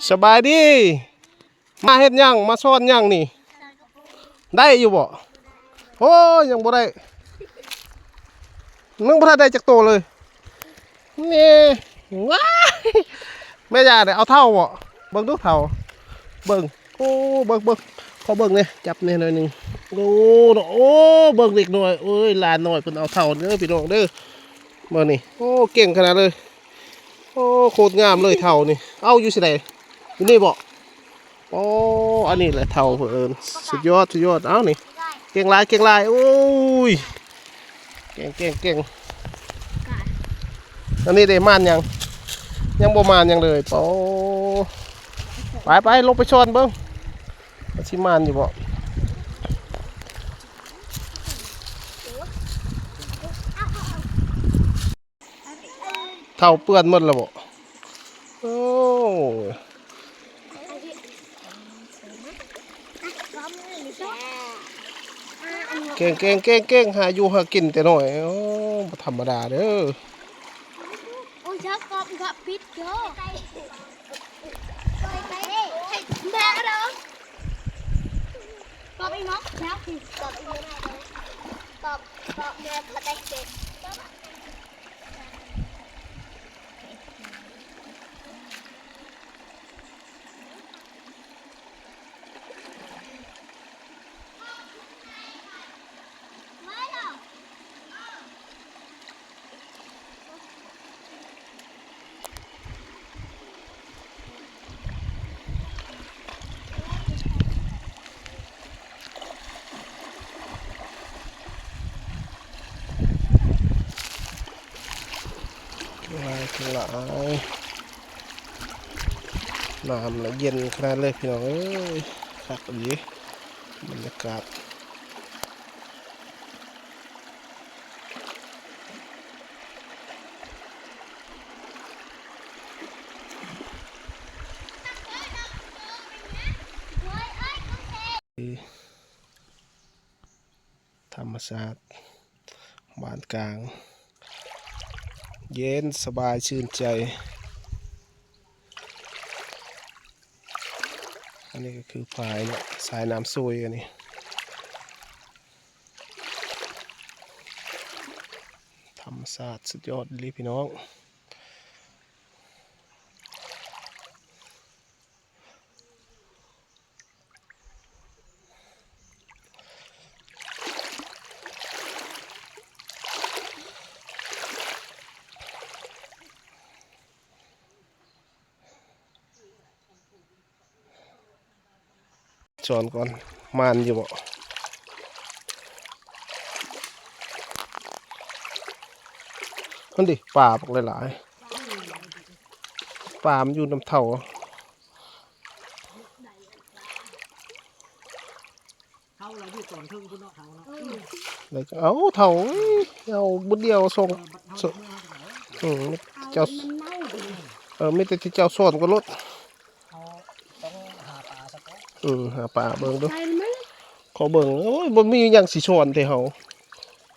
สบายดีมาเฮ็ดยังมาซ่อนยังนี่ได้อยู่บ่โอ้ยังบ่ได้นึงบ่ทันได้จักโตเลยนี่ว้ายแม่ยาเดี๋ยวเอาเท่าบ่เบิ่งดูเท่าเบิ่งโอ้เบิ่งขอเบิ่งนี่จับนี่หน่อยนึงโอ้เบิ่งเด็กหน่อยเอ้ยหลานหน่อยเพิ่นเอาเท่าเด้อพี่น้องเด้อมานี่โอ้เก่งขนาดเลยโอ้โคตรงามเลยเท่านี่เอาอยู่สิไดอยู่นี่บ่โอ้อันนี้แหละเท่าเพิ่นสุดยอดเอานี่เก่งลายโอ้ยเก่งอันนี้ได้ม่านยังบ่ม่านยังเลยโอ้ไปลงไปชนเบิ่งสิม่านอยู่บ่เท่าเปื้อนหมดแล้วบ่โอ้เก่งหาอยู่หากินแต่น้อยโอ้บ่ธรรมดาเด้อโอ้ยชักกบกับพิษเยอะไปแม่เด้อกบไอ้ม็อกแล้วกบไอ้แม่กบแม่พอได้เสร็จหลายน้ำละเย็นขนาดเลยพี่น้องเอ้ยคักดีบรรยากาศธรรมชาติบ้านกลางเย็นสบายชื่นใจอันนี้ก็คือพายเนี่ยสายน้ำซุยอันนี้ธรรมชาติสุดยอดเลยพี่น้องจอนก่อนมันอยู่บ่มันดิป่าปกหลายๆป่ามันอยู่น้ำเท่าเราอยู่ก่อนทึ่งคุณเนาะเท่าเนาะเลยเอาเท่าเอาบุญเดียวส่งเจ้าไม่แต่ที่เจ้าสอนก็ลดต้องหาปลาสักก้อนหาป่าเบิ่งดูขอเบิ่งโอ้ยบ่มีอย่างสิสอนแต่เฮา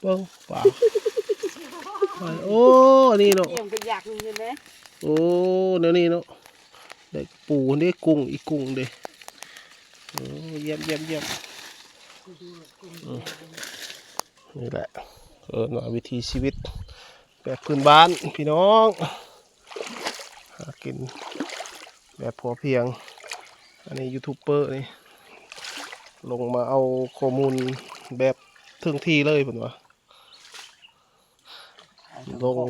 เบิ่งป่าโอ้นี่เนาะอยากเงินไหมโอ้เดี๋ยวนี้เนาะได้ปูได้กุ้งอีกกุ้งเด้โอ้เยี่ยมนี่แหละวิถีชีวิตแบบพื้นบ้านพี่น้องหากินแบบพอเพียงอันนี้ยูทูบเบอร์นี่ลงมาเอาข้อมูลแบบถึงที่เลยผมว่าลง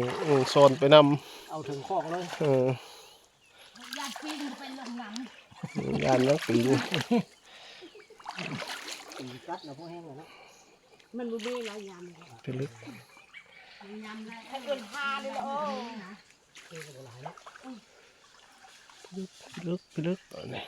โซนไปนำเอาถึงคอกเลยยานปีนไปลงน้ำยานนักปีนกัดนะพวกแห้งเลยนะมันบุบีแล้วยำเป็นลึกยำเลยให้เป็นพาเลยโอ้ลึกนี่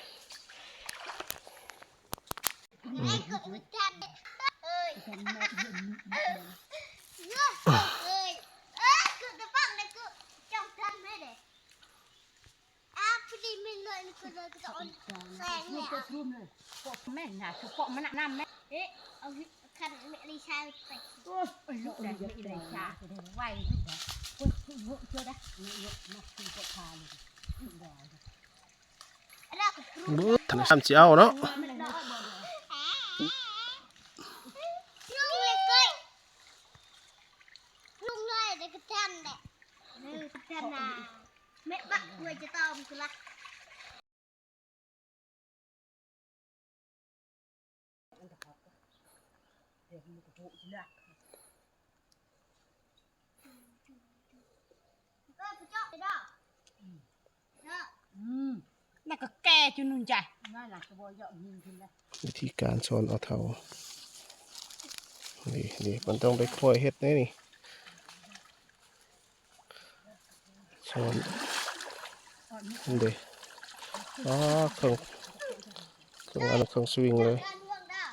แม่น่ะคือเกาะมันน้ำแม่เอ๊ะเอาคันเมลิชาไปโอ้ยลูกแดงเมลิชาไหวลูกแดงโอ้ยเชื่อได้เยอะมากคือเกาะพาเลย บึ้ทันซ้ำสิเอาเนาะ ลุงเลยเก้ยลุงเลยเด็กกระจันแหละกระจันน่ะแม่บักเวยจะตอมกูละก็ไปเจาะไปดอกเนาะ น่าก็แก่จุนุ่นจ้ะน่าหลักกระบอกเยอะยิงขึ้นแล้ว วิธีการสอนเอาเท่านี่มันต้องไปค่อยเฮ็ดแน่นี่สอนนี่เด้อ๋อเครื่องอันเครื่องสวิงเลย การห่วงดอก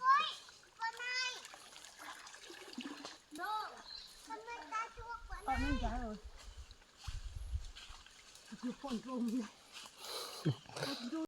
เฮ้ยวันไหนโน่ทำไมตาชั่วกว่า ตอน นั้น นั้นจ้ะคือฝนลง